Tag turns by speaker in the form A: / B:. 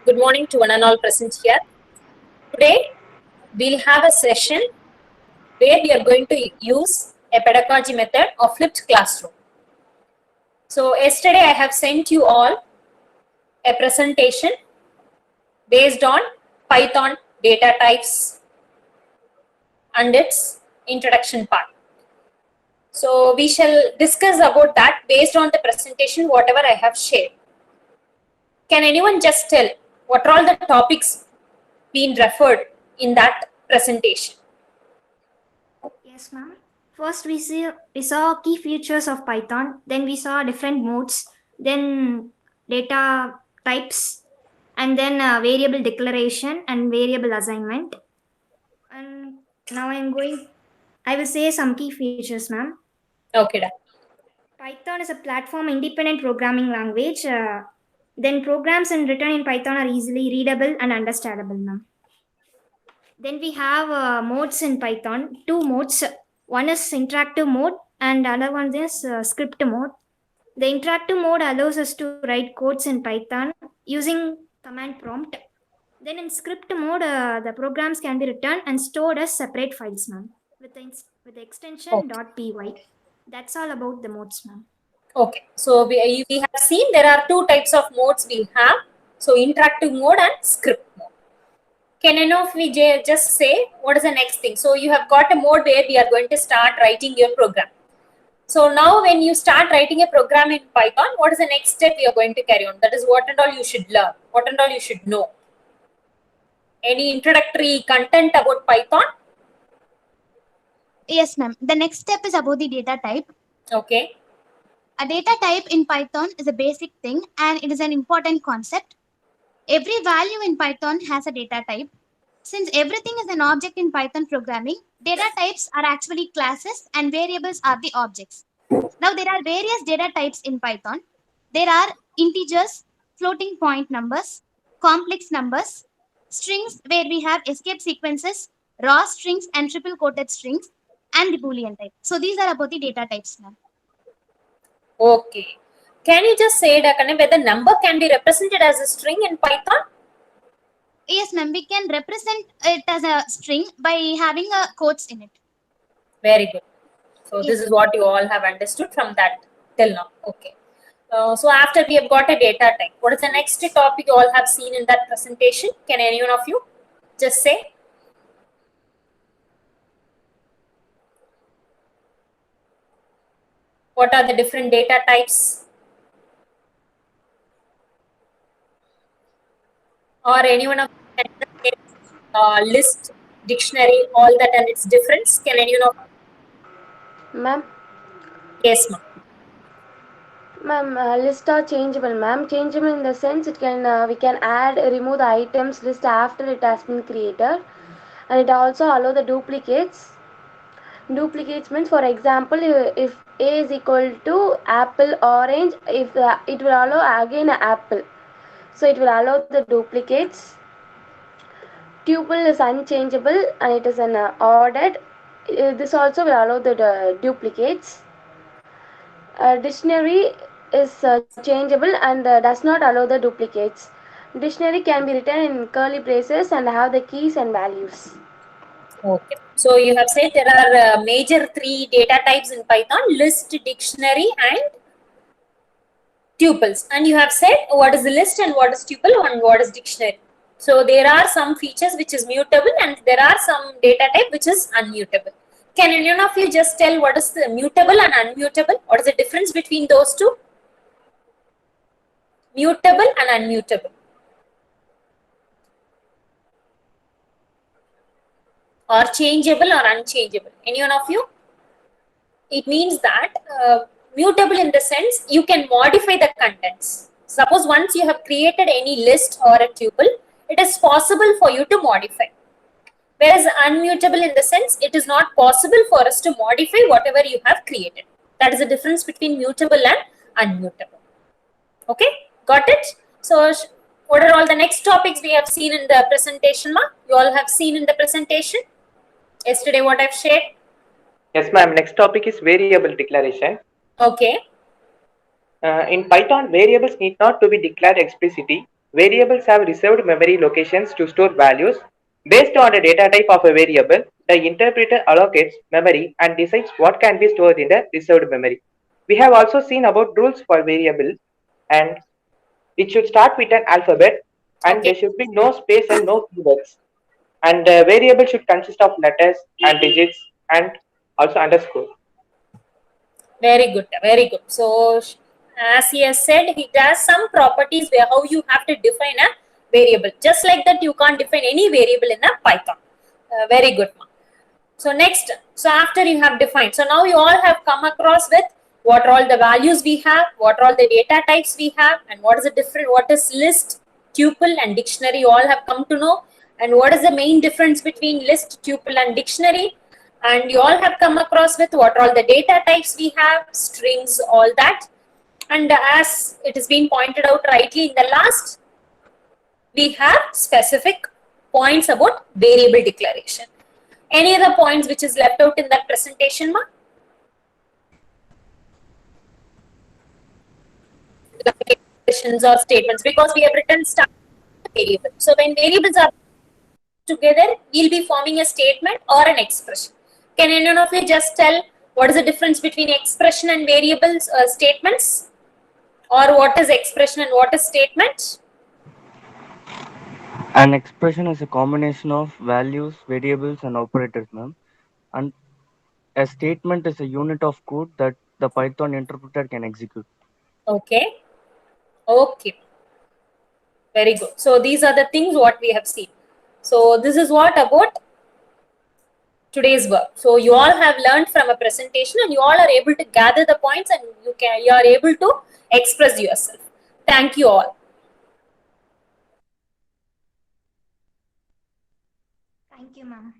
A: Good morning to one and all present here. Today, we'll have a session where we are going to use a pedagogy method of flipped classroom. So, yesterday I have sent you all a presentation based on Python data types and its introduction part. So, we shall discuss about that based on the presentation, whatever I have shared. Can anyone just tell what are all the topics being referred in that presentation?
B: Yes, ma'am. First, we saw key features of Python. Then we saw different modes. Then data types, and then variable declaration and variable assignment. And now I will say some key features, ma'am.
A: Okay, done.
B: Python is a platform independent programming language. Then programs written in Python are easily readable and understandable, ma'am. Then we have modes in Python, two modes. One is interactive mode and other one is script mode. The interactive mode allows us to write codes in Python using command prompt. Then in script mode, the programs can be written and stored as separate files, ma'am, with the extension .py. That's all about the modes, ma'am.
A: Okay, so we have seen there are two types of modes we have. So interactive mode and script mode. Can any of we just say what is the next thing? So you have got a mode where we are going to start writing your program. So now when you start writing a program in Python, what is the next step we are going to carry on? That is what and all you should learn, what and all you should know. Any introductory content about Python?
C: Yes, ma'am. The next step is about the data type.
A: Okay.
C: A data type in Python is a basic thing and it is an important concept. Every value in Python has a data type. Since everything is an object in Python programming, data types are actually classes and variables are the objects. Now, there are various data types in Python. There are integers, floating point numbers, complex numbers, strings where we have escape sequences, raw strings and triple quoted strings, and the Boolean type. So these are about the data types, ma'am.
A: Okay. Can you just say that whether number can be represented as a string in Python?
C: Yes, ma'am. We can represent it as a string by having a quotes in it.
A: Very good. So
C: Yes.
A: this is what you all have understood from that till now. Okay. So after we have got a data type, what is the next topic you all have seen in that presentation? Can any one of you just say? What are the different data types? Or anyone of list, dictionary, all that and its difference? Can anyone of?
D: Ma'am?
A: Yes, ma'am.
D: Ma'am, list are changeable, ma'am. Changeable in the sense it can we can add, remove the items list after it has been created, and it also allow the duplicates. Duplicates means, for example, if A is equal to apple orange, if it will allow again apple, so it will allow the duplicates. Tuple is unchangeable and it is an ordered. This also will allow the duplicates. Dictionary is changeable and does not allow the duplicates. Dictionary can be written in curly braces and have the keys and values.
A: Okay. So you have said there are major three data types in Python: list, dictionary, and tuples. And you have said what is the list and what is tuple and what is dictionary. So there are some features which is mutable and there are some data type which is unmutable. Can any one of you just tell what is the mutable and unmutable? What is the difference between those two? Mutable and unmutable. Or changeable or unchangeable. Any one of you? It means that mutable in the sense you can modify the contents. Suppose once you have created any list or a tuple, it is possible for you to modify. Whereas unmutable in the sense it is not possible for us to modify whatever you have created. That is the difference between mutable and unmutable. Okay, got it? So what are all the next topics we have seen in the presentation, ma? You all have seen in the presentation yesterday what I've shared?
E: Yes, ma'am. Next topic is variable declaration.
A: Okay.
E: In Python, variables need not to be declared explicitly. Variables have reserved memory locations to store values. Based on the data type of a variable, the interpreter allocates memory and decides what can be stored in the reserved memory. We have also seen about rules for variable, and it should start with an alphabet, and
A: Okay.
E: there should be no space and no keywords. And the variable should consist of letters and digits and also underscore.
A: Very good, very good. So, as he has said, it has some properties where how you have to define a variable. Just like that, you can't define any variable in a Python. Very good, ma. So next, so after you have defined, so now you all have come across with what are all the values we have, what are all the data types we have, and what is the different, what is list, tuple, and dictionary. You all have come to know, and what is the main difference between list, tuple, and dictionary. And you all have come across with what are all the data types we have, strings, all that. And as it has been pointed out rightly in the last, we have specific points about variable declaration. Any other points which is left out in that presentation, ma? Declarations or statements, because we have written start variable. So when variables are together, we'll be forming a statement or an expression. Can anyone of you just tell what is the difference between expression and variables statements? Or what is expression and what is statement?
F: An expression is a combination of values, variables, and operators, ma'am. And a statement is a unit of code that the Python interpreter can execute.
A: Okay. Okay. Very good. So these are the things what we have seen. So this is what about today's work. So you all have learned from a presentation, and you all are able to gather the points, and you are able to express yourself. Thank you all.
B: Thank you, ma'am.